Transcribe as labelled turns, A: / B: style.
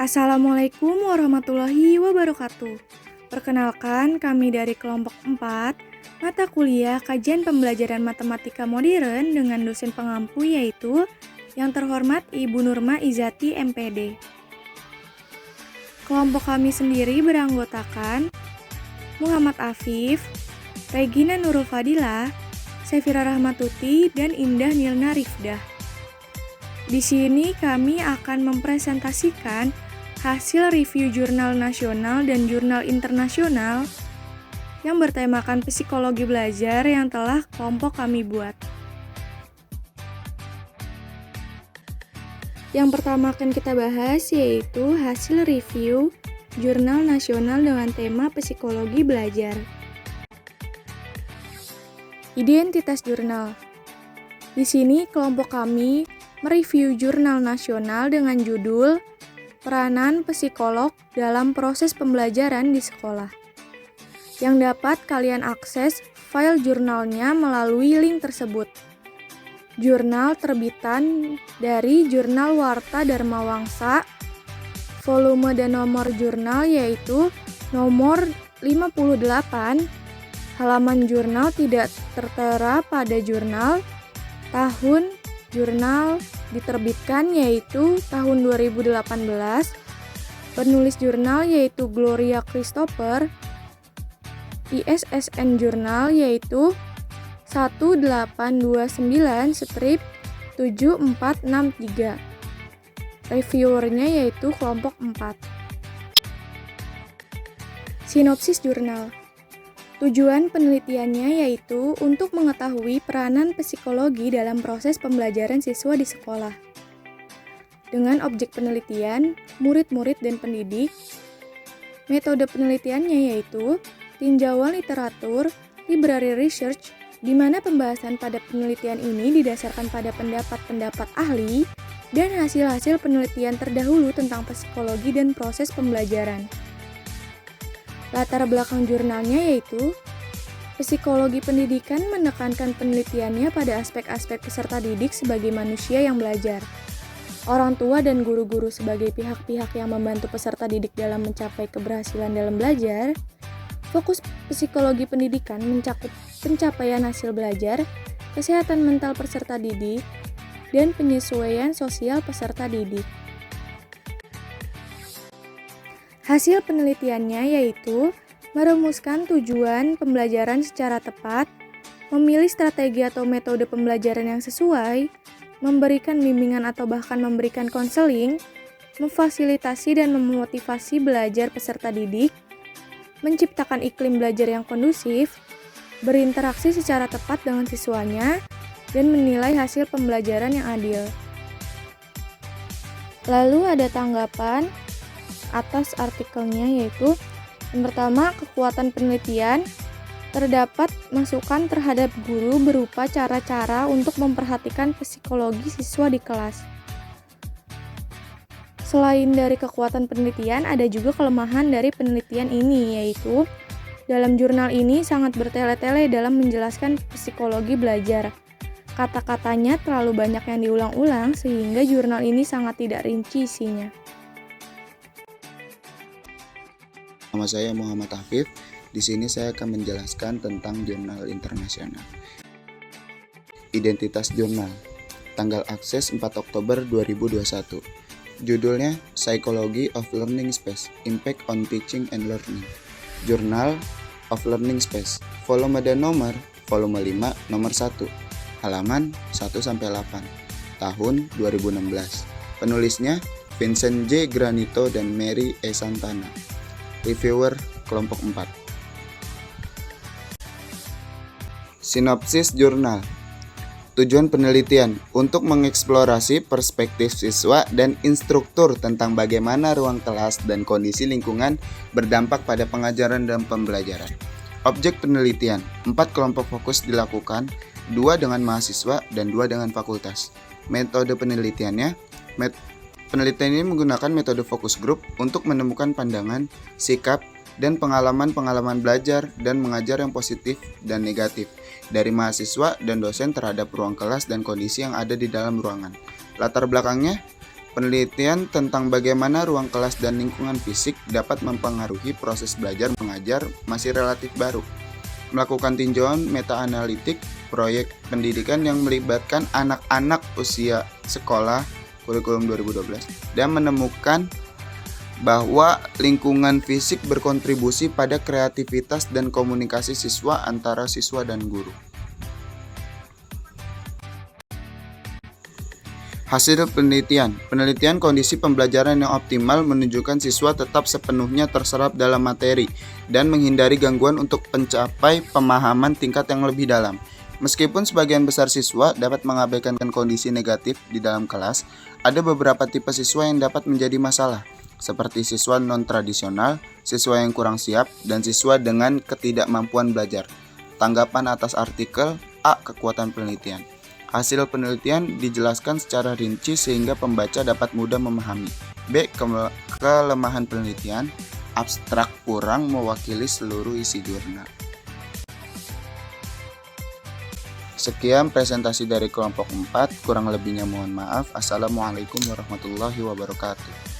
A: Assalamualaikum warahmatullahi wabarakatuh. Perkenalkan, kami dari kelompok 4, mata kuliah kajian pembelajaran matematika modern dengan dosen pengampu yaitu yang terhormat Ibu Nurma Izati MPD. Kelompok kami sendiri beranggotakan Muhammad Afif, Regina Nurul Fadilah, Sefira Rahmatuti, dan Indah Nilna Rifdah. Di sini kami akan mempresentasikan hasil review jurnal nasional dan jurnal internasional yang bertemakan psikologi belajar yang telah kelompok kami buat. Yang pertama akan kita bahas yaitu hasil review jurnal nasional dengan tema psikologi belajar. Identitas jurnal. Di sini kelompok kami mereview jurnal nasional dengan judul Peranan Psikolog dalam Proses Pembelajaran di Sekolah, yang dapat kalian akses file jurnalnya melalui link tersebut. Jurnal terbitan dari Jurnal Warta Dharma Wangsa, volume dan nomor jurnal yaitu nomor 58, halaman jurnal tidak tertera pada jurnal, tahun jurnal diterbitkan yaitu tahun 2018, penulis jurnal yaitu Gloria Christopher, ISSN jurnal yaitu 1829/7463, reviewernya yaitu kelompok 4. Sinopsis jurnal. Tujuan penelitiannya yaitu untuk mengetahui peranan psikologi dalam proses pembelajaran siswa di sekolah. Dengan objek penelitian, murid-murid dan pendidik. Metode penelitiannya yaitu tinjauan literatur, library research, di mana pembahasan pada penelitian ini didasarkan pada pendapat-pendapat ahli dan hasil-hasil penelitian terdahulu tentang psikologi dan proses pembelajaran. Latar belakang jurnalnya yaitu psikologi pendidikan menekankan penelitiannya pada aspek-aspek peserta didik sebagai manusia yang belajar. Orang tua dan guru-guru sebagai pihak-pihak yang membantu peserta didik dalam mencapai keberhasilan dalam belajar. Fokus psikologi pendidikan mencakup pencapaian hasil belajar, kesehatan mental peserta didik, dan penyesuaian sosial peserta didik. Hasil penelitiannya yaitu merumuskan tujuan pembelajaran secara tepat, memilih strategi atau metode pembelajaran yang sesuai, memberikan bimbingan atau bahkan memberikan konseling, memfasilitasi dan memotivasi belajar peserta didik, menciptakan iklim belajar yang kondusif, berinteraksi secara tepat dengan siswanya, dan menilai hasil pembelajaran yang adil. Lalu ada tanggapan atas artikelnya yaitu yang pertama, kekuatan penelitian. Terdapat masukan terhadap guru berupa cara-cara untuk memperhatikan psikologi siswa di kelas. Selain dari kekuatan penelitian, ada juga kelemahan dari penelitian ini, yaitu dalam jurnal ini sangat bertele-tele dalam menjelaskan psikologi belajar. Kata-katanya terlalu banyak yang diulang-ulang sehingga jurnal ini sangat tidak rinci isinya.
B: Nama saya Muhammad Afif. Di sini saya akan menjelaskan tentang jurnal internasional. Identitas jurnal. Tanggal akses 4 Oktober 2021. Judulnya Psychology of Learning Space: Impact on Teaching and Learning. Journal of Learning Space. Volume dan nomor, volume 5, nomor 1. Halaman 1-8. Tahun 2016. Penulisnya Vincent J. Granito dan Mary E. Santana. Reviewer kelompok 4. Sinopsis jurnal. Tujuan penelitian untuk mengeksplorasi perspektif siswa dan instruktur tentang bagaimana ruang kelas dan kondisi lingkungan berdampak pada pengajaran dan pembelajaran. Objek penelitian, 4 kelompok fokus dilakukan, 2 dengan mahasiswa dan 2 dengan fakultas. Metode penelitiannya, penelitian ini menggunakan metode fokus group untuk menemukan pandangan, sikap, dan pengalaman-pengalaman belajar dan mengajar yang positif dan negatif dari mahasiswa dan dosen terhadap ruang kelas dan kondisi yang ada di dalam ruangan. Latar belakangnya, Penelitian tentang bagaimana ruang kelas dan lingkungan fisik dapat mempengaruhi proses belajar mengajar masih relatif baru. Melakukan tinjauan meta-analitik proyek pendidikan yang melibatkan anak-anak usia sekolah kurikulum 2012 dan menemukan bahwa lingkungan fisik berkontribusi pada kreativitas dan komunikasi siswa antara siswa dan guru. Hasil penelitian kondisi pembelajaran yang optimal menunjukkan siswa tetap sepenuhnya terserap dalam materi dan menghindari gangguan untuk mencapai pemahaman tingkat yang lebih dalam. Meskipun sebagian besar siswa dapat mengabaikan kondisi negatif di dalam kelas, ada beberapa tipe siswa yang dapat menjadi masalah, seperti siswa non-tradisional, siswa yang kurang siap, dan siswa dengan ketidakmampuan belajar. Tanggapan atas artikel A. Kekuatan penelitian. Hasil penelitian dijelaskan secara rinci sehingga pembaca dapat mudah memahami. B. Kelemahan penelitian. Abstrak kurang mewakili seluruh isi jurnal. Sekian presentasi dari kelompok 4, kurang lebihnya mohon maaf. Assalamualaikum warahmatullahi wabarakatuh.